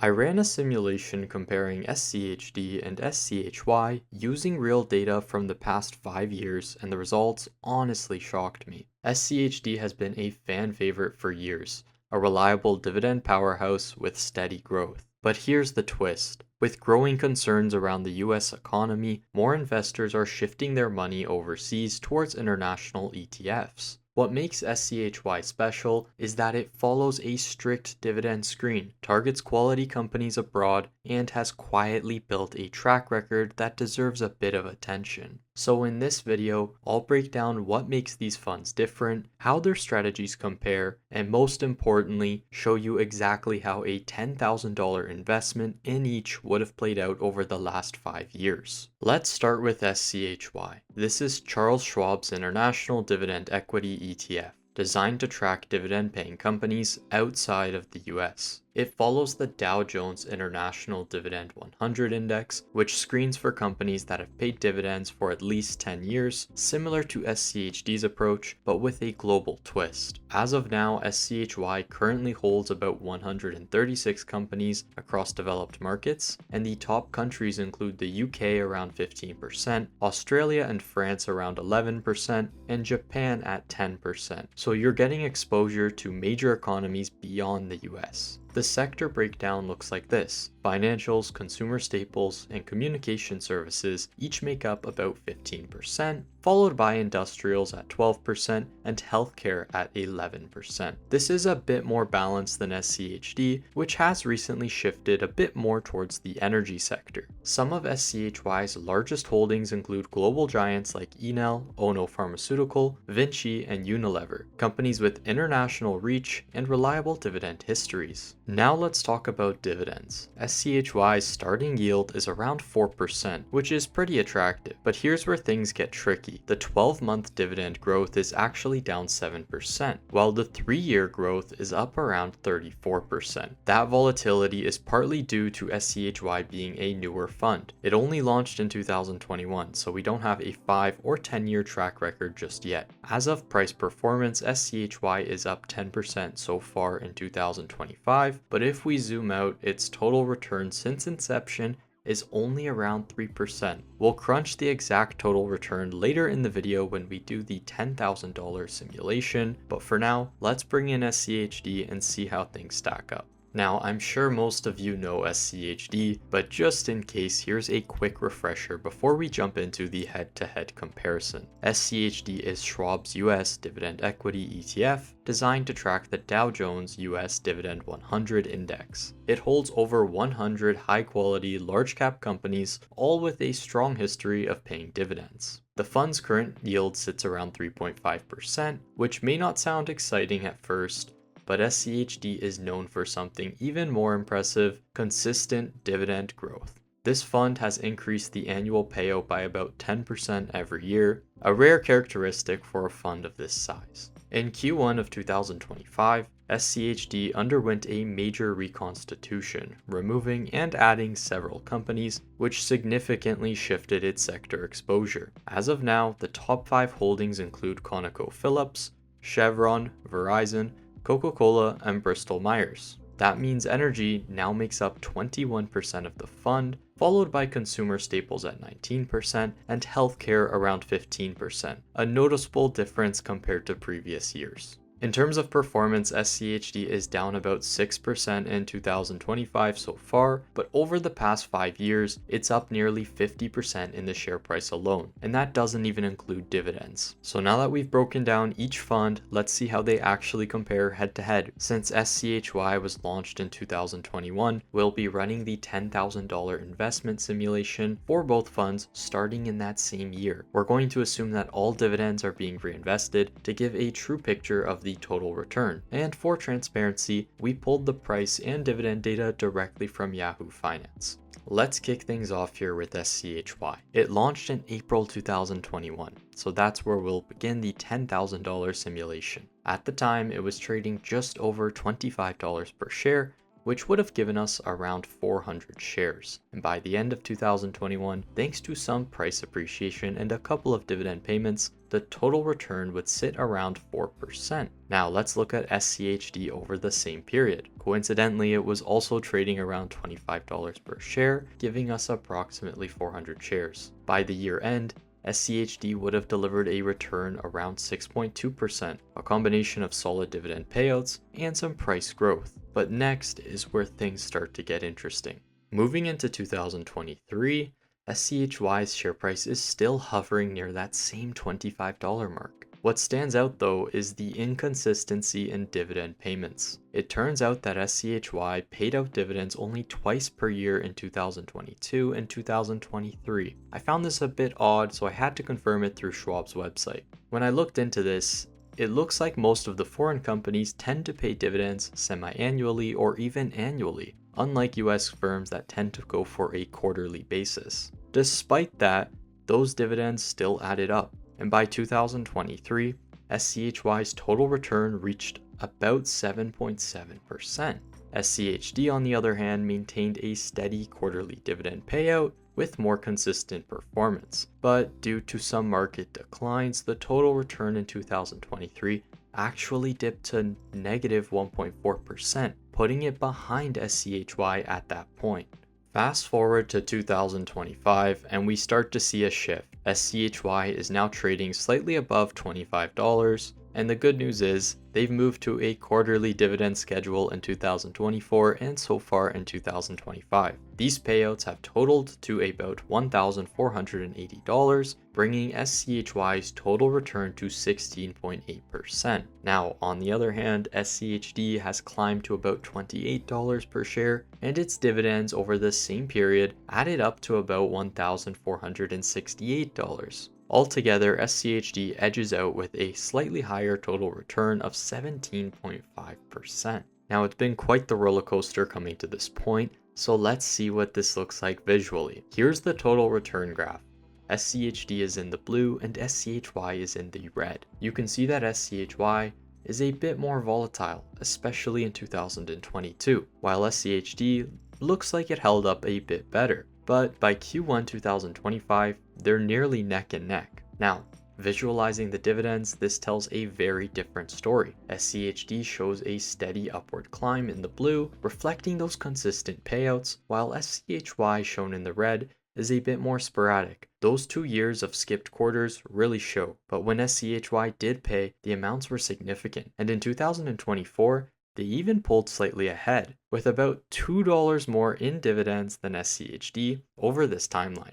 I ran a simulation comparing SCHD and SCHY using real data from the past 5 years, and the results honestly shocked me. SCHD has been a fan favorite for years, a reliable dividend powerhouse with steady growth. But here's the twist. With growing concerns around the US economy, more investors are shifting their money overseas towards international ETFs. What makes SCHY special is that it follows a strict dividend screen, targets quality companies abroad, and has quietly built a track record that deserves a bit of attention. So in this video, I'll break down what makes these funds different, how their strategies compare, and most importantly, show you exactly how a $10,000 investment in each would have played out over the last 5 years. Let's start with SCHY. This is Charles Schwab's International Dividend Equity ETF, designed to track dividend-paying companies outside of the US. It follows the Dow Jones International Dividend 100 Index, which screens for companies that have paid dividends for at least 10 years, similar to SCHD's approach, but with a global twist. As of now, SCHY currently holds about 136 companies across developed markets, and the top countries include the UK around 15%, Australia and France around 11%, and Japan at 10%. So you're getting exposure to major economies beyond the US. The sector breakdown looks like this. Financials, consumer staples, and communication services each make up about 15%, followed by industrials at 12% and healthcare at 11%. This is a bit more balanced than SCHD, which has recently shifted a bit more towards the energy sector. Some of SCHY's largest holdings include global giants like Enel, Ono Pharmaceutical, Vinci, and Unilever, companies with international reach and reliable dividend histories. Now let's talk about dividends. SCHY's starting yield is around 4%, which is pretty attractive, but here's where things get tricky. The 12-month dividend growth is actually down 7%, while the 3-year growth is up around 34%. That volatility is partly due to SCHY being a newer fund. It only launched in 2021, so we don't have a 5 or 10-year track record just yet. As of price performance, SCHY is up 10% so far in 2025, but if we zoom out, its total return since inception is only around 3%. We'll crunch the exact total return later in the video when we do the $10,000 simulation, but for now, let's bring in SCHD and see how things stack up. Now, I'm sure most of you know SCHD, but just in case, here's a quick refresher before we jump into the head-to-head comparison. SCHD is Schwab's US Dividend Equity ETF, designed to track the Dow Jones US Dividend 100 Index. It holds over 100 high-quality, large-cap companies, all with a strong history of paying dividends. The fund's current yield sits around 3.5%, which may not sound exciting at first, but SCHD is known for something even more impressive: consistent dividend growth. This fund has increased the annual payout by about 10% every year, a rare characteristic for a fund of this size. In Q1 of 2025, SCHD underwent a major reconstitution, removing and adding several companies, which significantly shifted its sector exposure. As of now, the top 5 holdings include ConocoPhillips, Chevron, Verizon, Coca-Cola, and Bristol-Myers. That means energy now makes up 21% of the fund, followed by consumer staples at 19% and healthcare around 15%, a noticeable difference compared to previous years. In terms of performance, SCHD is down about 6% in 2025 so far, but over the past 5 years, it's up nearly 50% in the share price alone, and that doesn't even include dividends. So now that we've broken down each fund, let's see how they actually compare head-to-head. Since SCHY was launched in 2021, we'll be running the $10,000 investment simulation for both funds starting in that same year. We're going to assume that all dividends are being reinvested to give a true picture of the total return. And for transparency, we pulled the price and dividend data directly from Yahoo Finance. Let's kick things off here with SCHY. It launched in April 2021, so that's where we'll begin the $10,000 simulation. At the time, it was trading just over $25 per share, which would have given us around 400 shares. And by the end of 2021, thanks to some price appreciation and a couple of dividend payments, the total return would sit around 4%. Now let's look at SCHD over the same period. Coincidentally, it was also trading around $25 per share, giving us approximately 400 shares. By the year end, SCHD would have delivered a return around 6.2%, a combination of solid dividend payouts and some price growth. But next is where things start to get interesting. Moving into 2023, SCHY's share price is still hovering near that same $25 mark. What stands out though is the inconsistency in dividend payments. It turns out that SCHY paid out dividends only twice per year in 2022 and 2023. I found this a bit odd, so I had to confirm it through Schwab's website. When I looked into this, it looks like most of the foreign companies tend to pay dividends semi-annually or even annually, unlike US firms that tend to go for a quarterly basis. Despite that, those dividends still added up, and by 2023, SCHY's total return reached about 7.7%. SCHD, on the other hand, maintained a steady quarterly dividend payout with more consistent performance, but due to some market declines, the total return in 2023 actually dipped to negative 1.4%, putting it behind SCHY at that point. Fast forward to 2025 and we start to see a shift. SCHY is now trading slightly above $25, and the good news is they've moved to a quarterly dividend schedule in 2024 and so far in 2025. These payouts have totaled to about $1,480, bringing SCHY's total return to 16.8%. Now, on the other hand, SCHD has climbed to about $28 per share, and its dividends over the same period added up to about $1,468. Altogether, SCHD edges out with a slightly higher total return of 17.5%. Now, it's been quite the roller coaster coming to this point, so let's see what this looks like visually. Here's the total return graph. SCHD is in the blue and SCHY is in the red. You can see that SCHY is a bit more volatile, especially in 2022, while SCHD looks like it held up a bit better. But by Q1 2025, they're nearly neck and neck. Now, visualizing the dividends, this tells a very different story. SCHD shows a steady upward climb in the blue, reflecting those consistent payouts, while SCHY, shown in the red, is a bit more sporadic. Those 2 years of skipped quarters really show, but when SCHY did pay, the amounts were significant, and in 2024, they even pulled slightly ahead, with about $2 more in dividends than SCHD over this timeline.